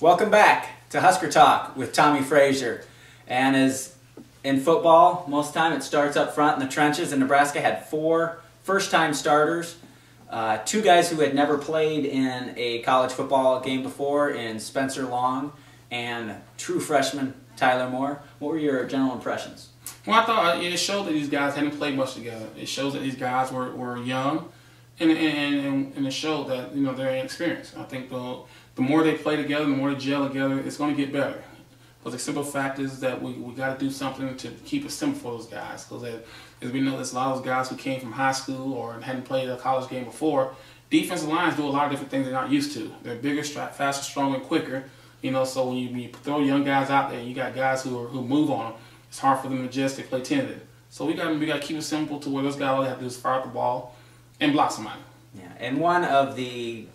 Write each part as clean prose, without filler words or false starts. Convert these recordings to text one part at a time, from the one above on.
Welcome back to Husker Talk with Tommie Frazier. And as in football, most of the time it starts up front in the trenches, and Nebraska had 4 first-time starters. 2 guys who had never played in a college football game before, in Spencer Long and true freshman Tyler Moore. What were your general impressions? Well, I thought it showed that these guys hadn't played much together. It shows that these guys were young, and it showed that they're inexperienced. I think the more they play together, the more they gel together, it's going to get better. But the simple fact is that we got to do something to keep it simple for those guys. Because as we know, there's a lot of those guys who came from high school or hadn't played a college game before. Defensive lines do a lot of different things they're not used to. They're bigger, faster, stronger, and quicker. So when you throw young guys out there, and you got guys who move on them, it's hard for them to adjust. They play tentative. So we got to keep it simple to where those guys all they have to do is fire up the ball and block somebody. Yeah, and one of the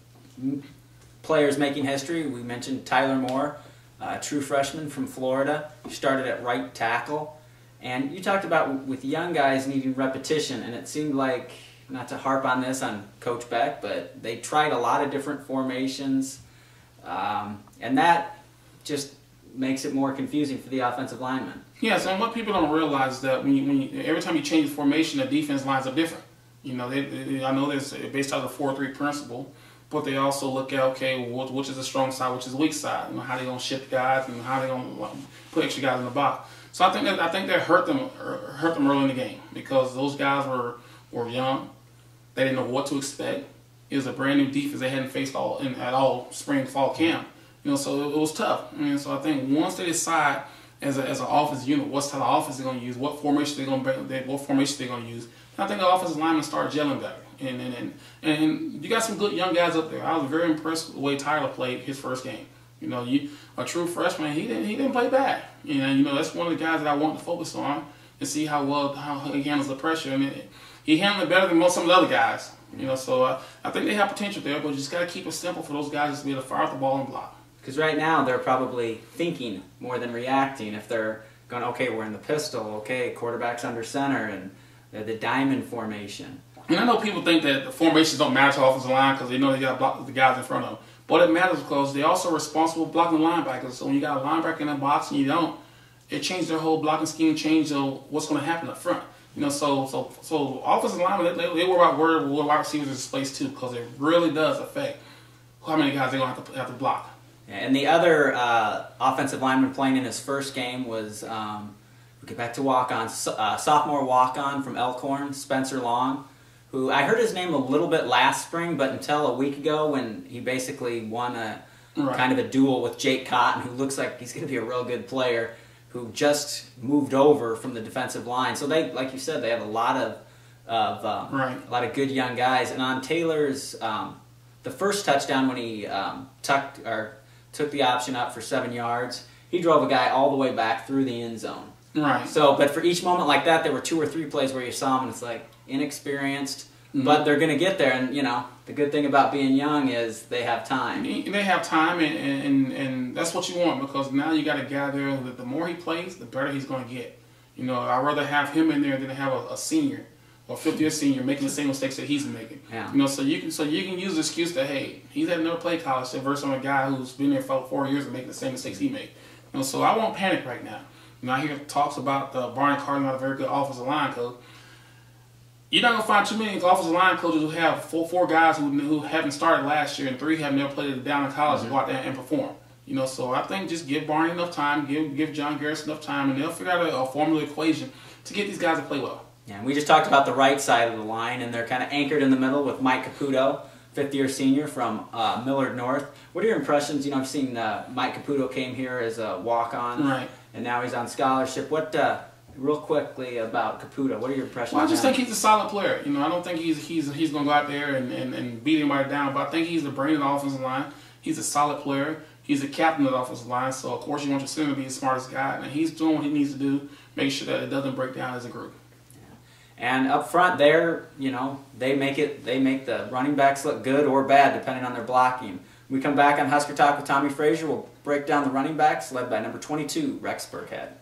players making history, we mentioned Tyler Moore, a true freshman from Florida. He started at right tackle. And you talked about with young guys needing repetition, and it seemed like, not to harp on this on Coach Beck, but they tried a lot of different formations, and that just makes it more confusing for the offensive linemen. Yes, and what people don't realize is that every time you change the formation, the defense lines are different. I know there's based on the 4-3 principle, but they also look at, okay, which is the strong side, which is the weak side. How they gonna shift guys and how they gonna put extra guys in the box. So I think that hurt them early in the game because those guys were young. They didn't know what to expect. It was a brand new defense they hadn't faced at all spring fall camp. So it was tough. So I think once they decide as an offensive unit what type of offense they're going to use, what formation they're going to use, I think the offensive linemen start gelling better. And you got some good young guys up there. I was very impressed with the way Tyler played his first game. A true freshman, he didn't play bad. That's one of the guys that I want to focus on and see how he handles the pressure. He handled it better than some of the other guys. So I think they have potential there, but you just got to keep it simple for those guys to be able to fire out the ball and block. Because right now they're probably thinking more than reacting. If they're going, okay, we're in the pistol, okay, quarterback's under center, and they're the diamond formation. And I know people think that the formations don't matter to the offensive line because they know they got to block the guys in front of them. But it matters because they're also responsible for blocking the linebackers. So when you got a linebacker in that box and you don't, it changed their whole blocking scheme, changed what's going to happen up front. So offensive linemen, they worry about where wide receivers is placed too, because it really does affect how many guys they're going to have to block. Yeah, and the other offensive lineman playing in his first game was, we get back to walk-on, sophomore walk-on from Elkhorn, Spencer Long, who I heard his name a little bit last spring, but until a week ago when he basically won kind of a duel with Jake Cotton, who looks like he's going to be a real good player, who just moved over from the defensive line. So they, like you said, they have a lot of good young guys. And on Taylor's the first touchdown when he took the option up for 7 yards, he drove a guy all the way back through the end zone. Right. So, but for each moment like that, there were 2 or 3 plays where you saw him, and it's like inexperienced, but they're going to get there. And the good thing about being young is they have time. They have time, and that's what you want, because now you got a guy there that the more he plays, the better he's going to get. I'd rather have him in there than have a senior or 50-year senior making the same mistakes that he's making. Yeah. So you can use the excuse that, hey, he's had never played college versus on a guy who's been there for 4 years and making the same mistakes he made. So I won't panic right now. I hear talks about Brian Carter not a very good offensive line coach. You're not going to find too many offensive line coaches who have four guys who haven't started last year and 3 have never played it down in college and go out there and perform. So I think just give Barney enough time, give John Garrison enough time, and they'll figure out a formula equation to get these guys to play well. Yeah, and we just talked about the right side of the line, and they're kind of anchored in the middle with Mike Caputo, 5th-year senior from Millard North. What are your impressions? I've seen Mike Caputo came here as a walk-on, right, and now he's on scholarship. What, real quickly about Caputo, what are your impressions? Well, I just think he's a solid player. I don't think he's going to go out there and beat anybody down, but I think he's the brain of the offensive line. He's a solid player. He's the captain of the offensive line, so of course you want your center to be the smartest guy, and he's doing what he needs to do, make sure that it doesn't break down as a group. And up front there, they make the running backs look good or bad depending on their blocking. When we come back on Husker Talk with Tommie Frazier, we'll break down the running backs led by number 22, Rex Burkhead.